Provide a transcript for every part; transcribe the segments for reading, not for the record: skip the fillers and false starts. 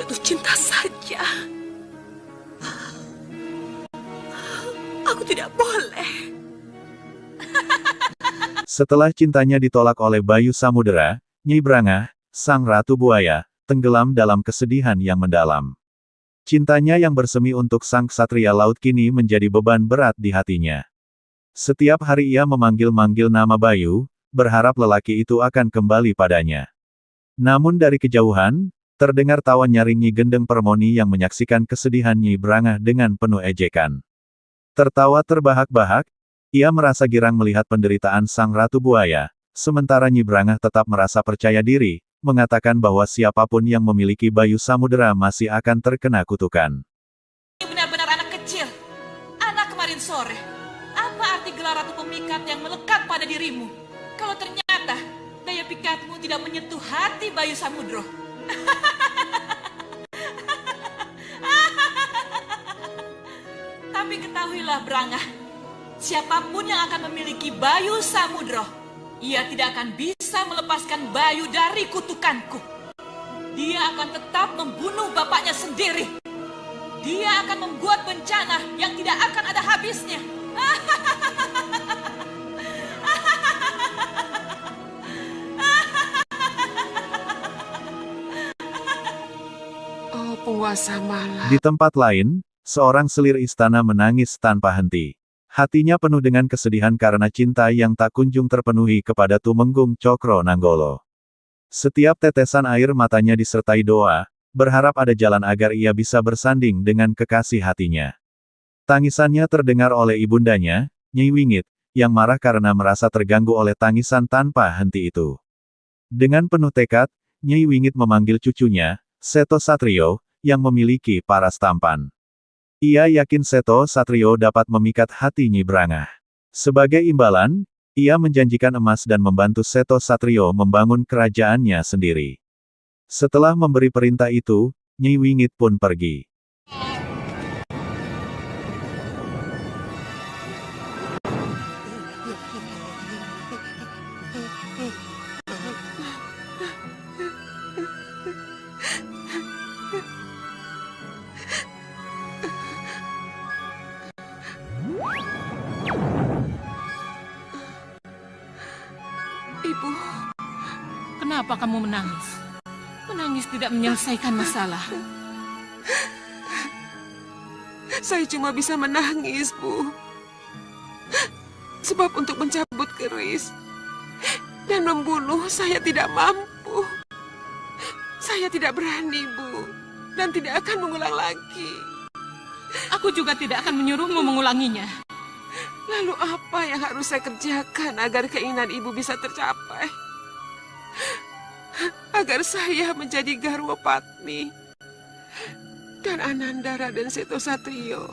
jatuh cinta saja. Aku tidak boleh. Setelah cintanya ditolak oleh Bayu Samudera, Nyi Brangah, sang ratu buaya, tenggelam dalam kesedihan yang mendalam. Cintanya yang bersemi untuk sang ksatria laut kini menjadi beban berat di hatinya. Setiap hari ia memanggil-manggil nama Bayu, berharap lelaki itu akan kembali padanya. Namun dari kejauhan, terdengar tawa nyaring Nyi Gendeng Permoni yang menyaksikan kesedihan Nyi Brangah dengan penuh ejekan. Tertawa terbahak-bahak, ia merasa girang melihat penderitaan sang ratu buaya, sementara Nyi Brangah tetap merasa percaya diri, mengatakan bahwa siapapun yang memiliki Bayu Samudera masih akan terkena kutukan. Ini benar-benar anak kecil. Anak kemarin sore. Apa arti gelar ratu pemikat yang melekat pada dirimu? Kalau ternyata daya pikatmu tidak menyentuh hati Bayu Samudro. Tapi ketahuilah Brangah, siapapun yang akan memiliki Bayu Samudro, ia tidak akan bisa melepaskan Bayu dari kutukanku. Dia akan tetap membunuh bapaknya sendiri. Dia akan membuat bencana yang tidak akan ada habisnya. Oh, penguasa malam. Di tempat lain, seorang selir istana menangis tanpa henti. Hatinya penuh dengan kesedihan karena cinta yang tak kunjung terpenuhi kepada Tumenggung Cokro Nanggolo. Setiap tetesan air matanya disertai doa, berharap ada jalan agar ia bisa bersanding dengan kekasih hatinya. Tangisannya terdengar oleh ibundanya, Nyi Wingit, yang marah karena merasa terganggu oleh tangisan tanpa henti itu. Dengan penuh tekad, Nyi Wingit memanggil cucunya, Seto Satrio, yang memiliki paras tampan. Ia yakin Seto Satrio dapat memikat hati Nyi Brangah. Sebagai imbalan, ia menjanjikan emas dan membantu Seto Satrio membangun kerajaannya sendiri. Setelah memberi perintah itu, Nyi Wingit pun pergi. Ibu, Kenapa kamu menangis? Menangis tidak menyelesaikan masalah. saya cuma bisa menangis, Bu. Sebab untuk mencabut keris dan membunuh saya tidak mampu. Saya tidak berani, Bu, dan tidak akan mengulang lagi. Aku juga tidak akan menyuruhmu mengulanginya. Lalu apa yang harus saya kerjakan agar keinginan Ibu bisa tercapai? Agar saya menjadi Garwa Patmi dan Ananda Raden Seto Satrio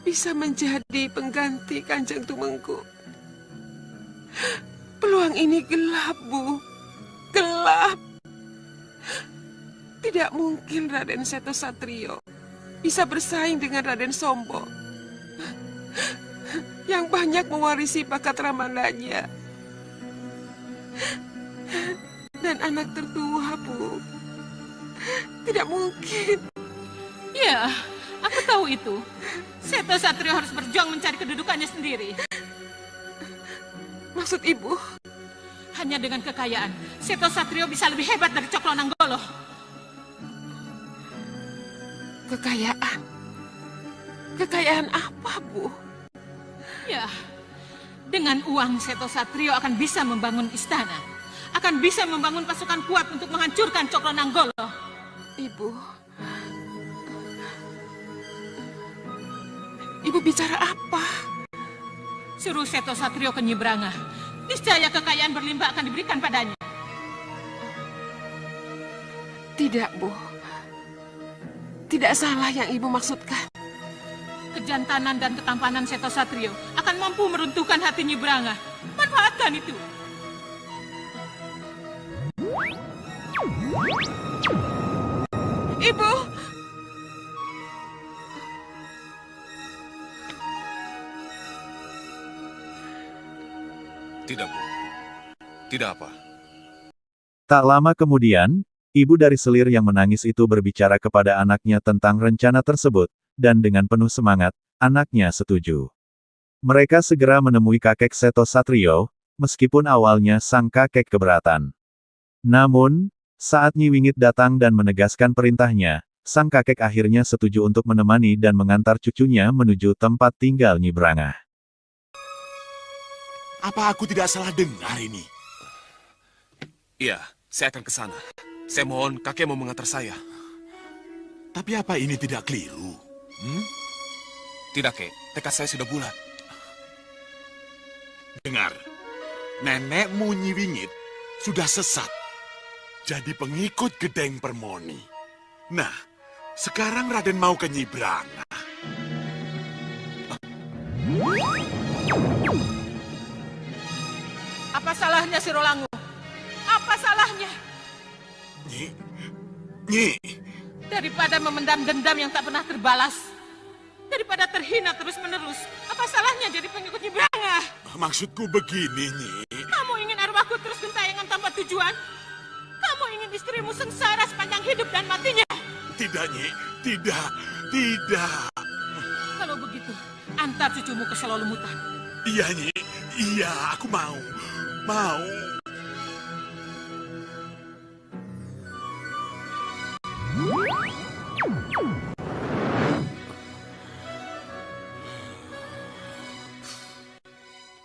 bisa menjadi pengganti Kanjeng Tumenggung. Peluang ini gelap, Bu. Gelap. Tidak mungkin Raden Seto Satrio bisa bersaing dengan Raden Sombo yang banyak mewarisi bakat ramananya. Dan anak tertua, Bu. Tidak mungkin. Ya, aku tahu itu. Seto Satrio harus berjuang mencari kedudukannya sendiri. Maksud Ibu? Hanya dengan kekayaan, Seto Satrio bisa lebih hebat dari Cokro Nanggolo. Kekayaan? Kekayaan apa, Bu? Ya, dengan uang Seto Satrio akan bisa membangun istana. Akan bisa membangun pasukan kuat untuk menghancurkan Cokro Nanggolo. Ibu bicara apa? Suruh Seto Satrio ke Nyi Brangah. Niscaya kekayaan berlimpah akan diberikan padanya. Tidak, Bu. Tidak salah yang Ibu maksudkan. Kejantanan dan ketampanan Seto Satrio akan mampu meruntuhkan hati Nyi Brangah. Manfaatkan itu. Ibu! Tidak, Bu. Tidak apa. Tak lama kemudian, Ibu dari selir yang menangis itu berbicara kepada anaknya tentang rencana tersebut, dan dengan penuh semangat, anaknya setuju. Mereka segera menemui kakek Seto Satrio, meskipun awalnya sang kakek keberatan. Namun, saat Nyi Wingit datang dan menegaskan perintahnya, sang kakek akhirnya setuju untuk menemani dan mengantar cucunya menuju tempat tinggal Nyi Brangah. Apa aku tidak salah dengar ini? Iya, saya akan ke sana. Saya mohon kakek mau mengantar saya. Tapi apa ini tidak keliru? Tidak, kek. Tekad saya sudah bulat. Dengar, nenekmu Nyi Wingit sudah sesat. Jadi pengikut Gedeng Permoni. Nah, sekarang Raden mau ke Nyi Brangah. Apa salahnya si Rolangu? Apa salahnya? Nyi, Daripada memendam dendam yang tak pernah terbalas. Daripada terhina terus-menerus. Apa salahnya jadi pengikut Nyi Brangah? maksudku begini, Nyi. Kamu ingin arwahku terus gentayangan tanpa tujuan? Kamu ingin istrimu sengsara sepanjang hidup dan matinya? Tidak, Nyi. Tidak. Kalau begitu, antar cucumu ke Selolumutan. Iya, Nyi. Iya, aku mau.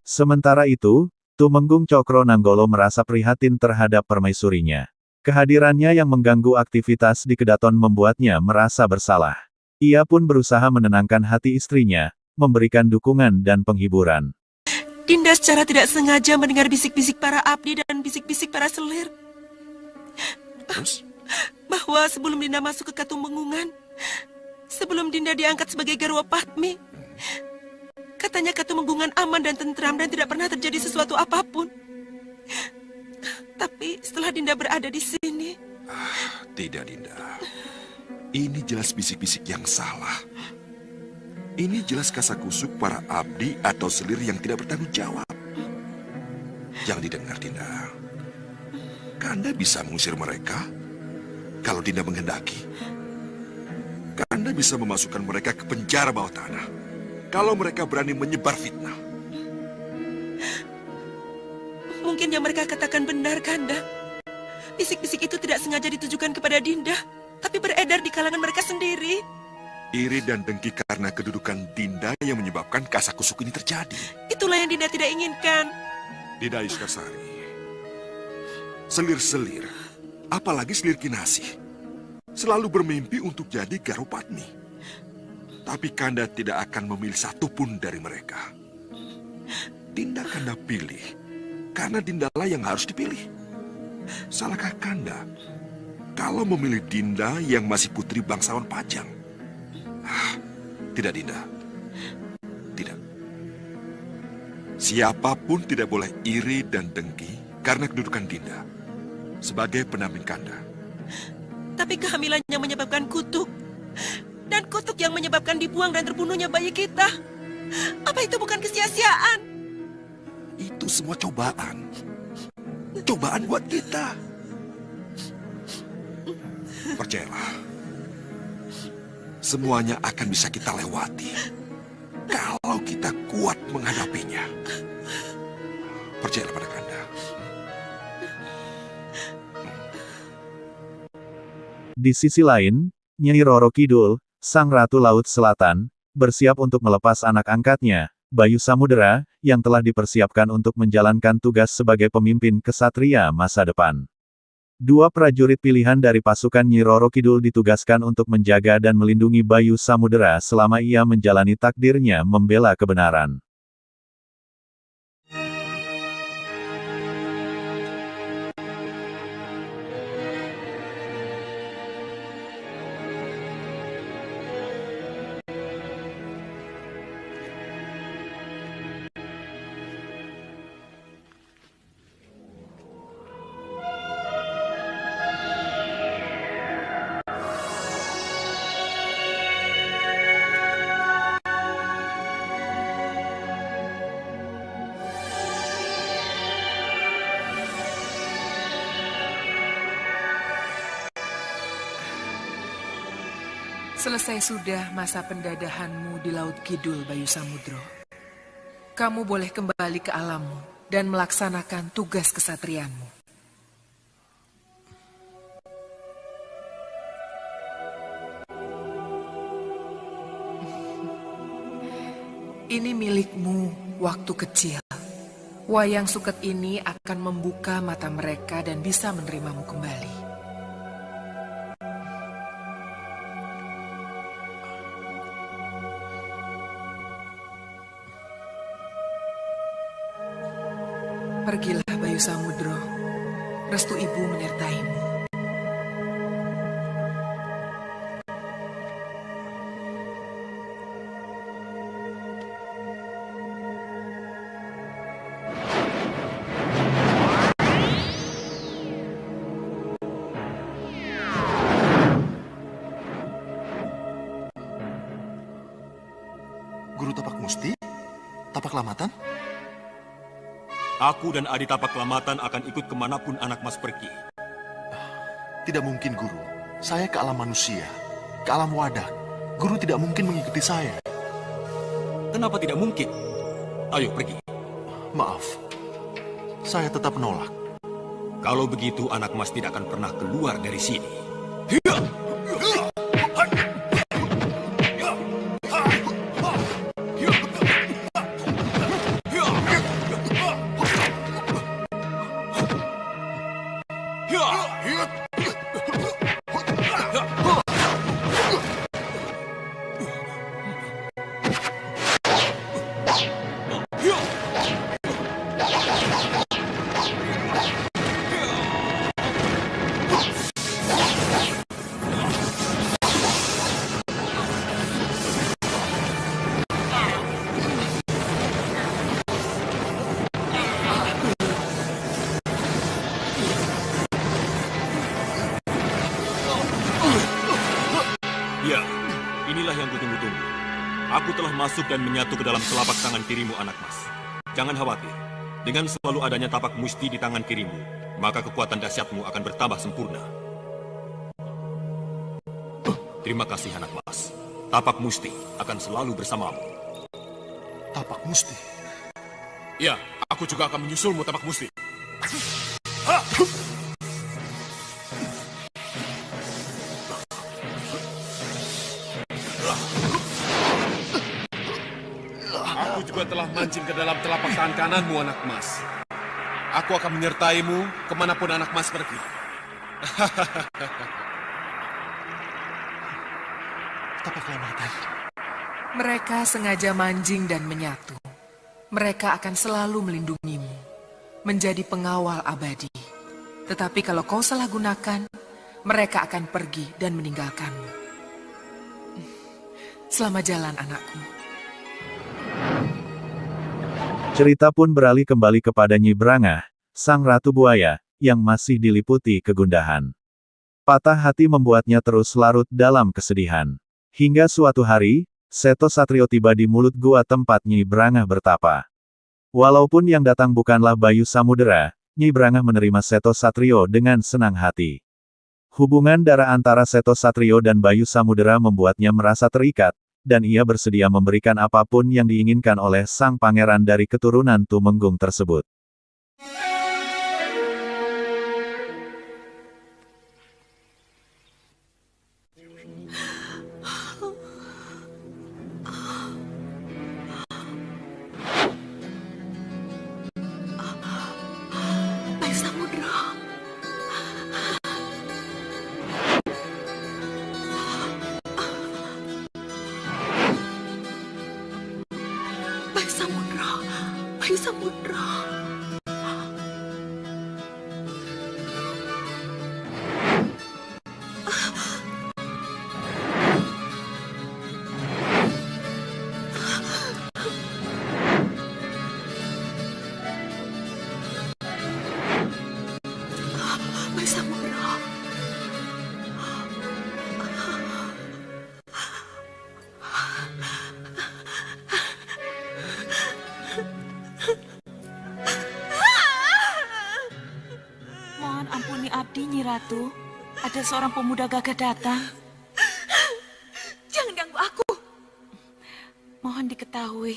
Sementara itu, Tumenggung Cokro Nanggolo merasa prihatin terhadap permaisurinya. Kehadirannya yang mengganggu aktivitas di Kedaton membuatnya merasa bersalah. Ia pun berusaha menenangkan hati istrinya, memberikan dukungan dan penghiburan. Dinda secara tidak sengaja mendengar bisik-bisik para abdi dan bisik-bisik para selir. Terus? Bahwa sebelum Dinda masuk ke Katumenggungan, sebelum Dinda diangkat sebagai Garwa Patmi, katanya Katumenggungan aman dan tentram dan tidak pernah terjadi sesuatu apapun. Tapi setelah Dinda berada di sini... Tidak, Dinda. Ini jelas bisik-bisik yang salah. Ini jelas kasakusuk para abdi atau selir yang tidak bertanggung jawab. Jangan didengar, Dinda. Kanda bisa mengusir mereka kalau Dinda menghendaki. Kanda bisa memasukkan mereka ke penjara bawah tanah kalau mereka berani menyebar fitnah. Mungkin yang mereka katakan benar, Kanda. Bisik-bisik itu tidak sengaja ditujukan kepada Dinda, tapi beredar di kalangan mereka sendiri. Iri dan dengki karena kedudukan Dinda yang menyebabkan kasakusuk ini terjadi. Itulah yang Dinda tidak inginkan. Dinda Yuskasari, selir-selir, apalagi selir Kinasih, selalu bermimpi untuk jadi Garupatmi. Tapi Kanda tidak akan memilih satupun dari mereka. Dinda Kanda pilih, karena Dindalah yang harus dipilih. Salahkah Kanda kalau memilih Dinda yang masih putri bangsawan Pajang? Tidak, Dinda. Tidak. Siapapun tidak boleh iri dan dengki karena kedudukan Dinda sebagai pendamping Kanda. Tapi kehamilannya menyebabkan kutuk. Dan kutuk yang menyebabkan dibuang dan terbunuhnya bayi kita. Apa itu bukan kesia-siaan? Itu semua cobaan. Cobaan buat kita. Percayalah. Semuanya akan bisa kita lewati kalau kita kuat menghadapinya. Percayalah pada Kanda. Di sisi lain, Nyai Roro Kidul, Sang Ratu Laut Selatan, bersiap untuk melepas anak angkatnya, Bayu Samudera, yang telah dipersiapkan untuk menjalankan tugas sebagai pemimpin kesatria masa depan. Dua prajurit pilihan dari pasukan Nyi Roro Kidul ditugaskan untuk menjaga dan melindungi Bayu Samudera selama ia menjalani takdirnya membela kebenaran. Selesai sudah masa pendadahanmu di Laut Kidul, Bayu Samudro. Kamu boleh kembali ke alammu dan melaksanakan tugas kesatrianmu. Ini milikmu waktu kecil. Wayang Suket ini akan membuka mata mereka dan bisa menerimamu kembali. Pergilah Bayu Samudro, restu ibu menyertaimu. Guru Tapak Musti? Tapak Lamatan? Aku dan Adi Tapak Lamatan akan ikut kemanapun anak mas pergi. Tidak mungkin, Guru. Saya ke alam manusia, ke alam wadah. Guru tidak mungkin mengikuti saya. Kenapa tidak mungkin? Ayo pergi. Maaf, saya tetap menolak. Kalau begitu anak mas tidak akan pernah keluar dari sini. Ya, inilah yang kutunggu-tunggu. Aku telah masuk dan menyatu ke dalam telapak tangan kirimu, anak mas. Jangan khawatir. Dengan selalu adanya tapak musti di tangan kirimu, maka kekuatan dahsyatmu akan bertambah sempurna. Terima kasih, anak mas. Tapak musti akan selalu bersamamu. Tapak Musti? Ya, aku juga akan menyusulmu, Tapak Musti. Aku juga telah mancing ke dalam telapak tangan kananmu, anak mas. Aku akan menyertaimu kemanapun anak mas pergi. Tapak Lamatan. Mereka sengaja mancing dan menyatu. Mereka akan selalu melindungimu, menjadi pengawal abadi. Tetapi kalau kau salah gunakan, mereka akan pergi dan meninggalkanmu. Selamat jalan, anakku. Cerita pun beralih kembali kepada Nyi Brangah, sang ratu buaya, yang masih diliputi kegundahan. Patah hati membuatnya terus larut dalam kesedihan. Hingga suatu hari, Seto Satrio tiba di mulut gua tempat Nyi Brangah bertapa. Walaupun yang datang bukanlah Bayu Samudera, Nyi Brangah menerima Seto Satrio dengan senang hati. Hubungan darah antara Seto Satrio dan Bayu Samudera membuatnya merasa terikat, dan ia bersedia memberikan apapun yang diinginkan oleh sang pangeran dari keturunan Tumenggung tersebut. Bayu Samudro. Bayu Samudro. Bayu Samudro. Bayu Samudro. Mohon ampuni abdi, Nyi Ratu. Ada seorang pemuda gagah datang. Mohon diketahui,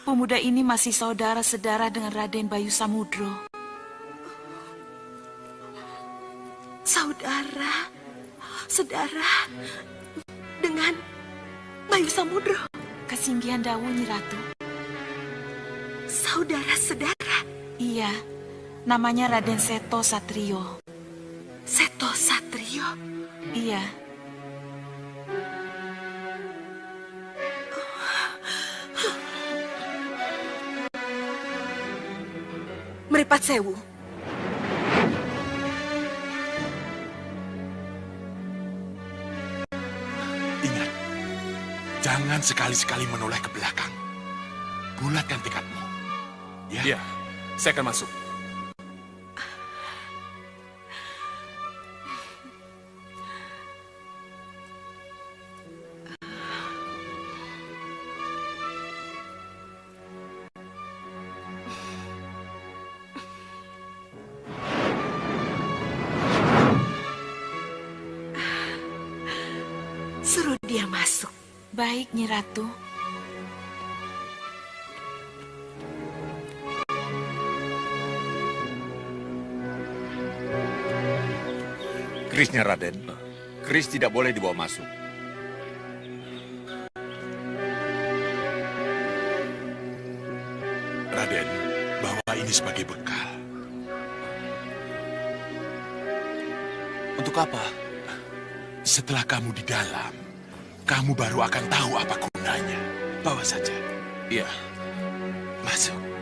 pemuda ini masih saudara-sedara dengan Raden Bayu Samudro. Saudara, sedara dengan Bayu Samudro. Kesinggihan Dawu, Nyi Ratu. Saudara sedara? Iya, namanya Raden Seto Satrio. Seto Satrio? Iya. Meripat Sewu. Ingat, jangan sekali-sekali menoleh ke belakang. Bulatkan tekadmu. Ya? Iya, saya akan masuk. Suruh dia masuk. Baik, Nyi Ratu. Kerisnya, Raden. Keris tidak boleh dibawa masuk. Raden, bawa ini sebagai bekal. Untuk apa? Setelah kamu di dalam, kamu baru akan tahu apa gunanya. Bawa saja. Iya. Masuk.